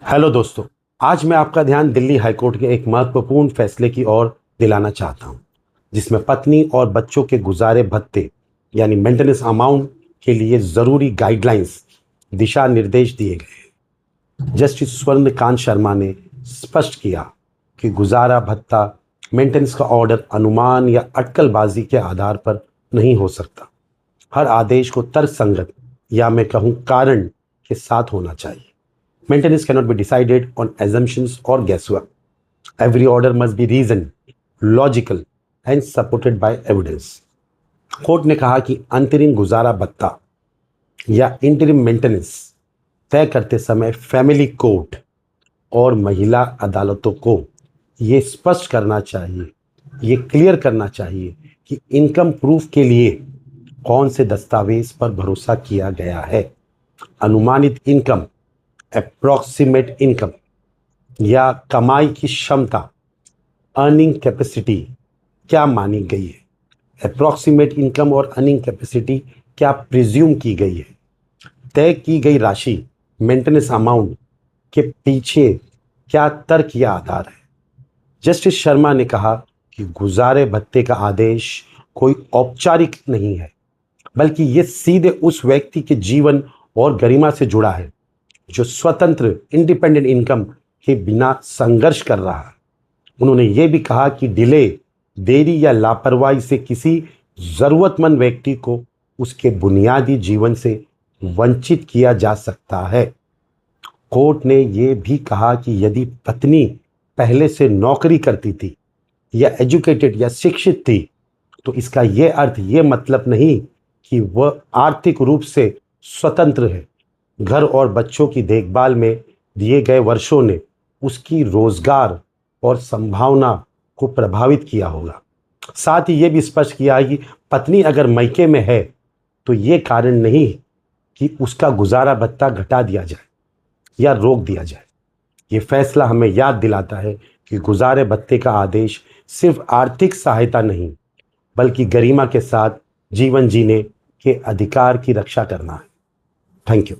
Hello दोस्तों। आज मैं आपका ध्यान दिल्ली हाईकोर्ट के एक महत्वपूर्ण फैसले की ओर दिलाना चाहता हूं, जिसमें पत्नी और बच्चों के गुजारे भत्ते यानी मेंटेनेंस अमाउंट के लिए जरूरी गाइडलाइंस दिशा निर्देश दिए गए। जस्टिस स्वर्णकांत शर्मा ने स्पष्ट किया कि गुजारा भत्ता मेंटेनेंस का ऑर्डर अनुमान या अटकलबाजी के आधार पर नहीं हो सकता। हर आदेश को तर्कसंगत या मैं कहूं कारण के साथ होना चाहिए। Maintenance cannot be decided on assumptions or guesswork. Every order must be reasoned, logical and supported by evidence. Court ने कहा कि अंतरिम गुजारा भत्ता या इंटरिम मेंटेनेंस तय करते समय फैमिली कोर्ट और महिला अदालतों को ये स्पष्ट करना चाहिए, ये क्लियर करना चाहिए कि इनकम प्रूफ के लिए कौन से दस्तावेज पर भरोसा किया गया है। अनुमानित इनकम, अप्रॉक्सीमेट इनकम या कमाई की क्षमता, अर्निंग कैपेसिटी क्या मानी गई है। अप्रॉक्सीमेट इनकम और अर्निंग कैपेसिटी क्या प्रिज्यूम की गई है। तय की गई राशि मेंटेनेंस अमाउंट के पीछे क्या तर्क या आधार है। जस्टिस शर्मा ने कहा कि गुजारे भत्ते का आदेश कोई औपचारिक नहीं है, बल्कि ये सीधे उस व्यक्ति के जीवन और गरिमा से जुड़ा है जो स्वतंत्र इंडिपेंडेंट इनकम के बिना संघर्ष कर रहा है। उन्होंने ये भी कहा कि डिले, देरी या लापरवाही से किसी जरूरतमंद व्यक्ति को उसके बुनियादी जीवन से वंचित किया जा सकता है। कोर्ट ने यह भी कहा कि यदि पत्नी पहले से नौकरी करती थी या एजुकेटेड या शिक्षित थी, तो इसका यह अर्थ ये मतलब नहीं कि वह आर्थिक रूप से स्वतंत्र है। घर और बच्चों की देखभाल में दिए गए वर्षों ने उसकी रोजगार और संभावना को प्रभावित किया होगा। साथ ही यह भी स्पष्ट किया है कि पत्नी अगर मायके में है तो ये कारण नहीं कि उसका गुजारा भत्ता घटा दिया जाए या रोक दिया जाए। ये फैसला हमें याद दिलाता है कि गुजारे भत्ते का आदेश सिर्फ आर्थिक सहायता नहीं, बल्कि गरिमा के साथ जीवन जीने के अधिकार की रक्षा करना है। Thank you.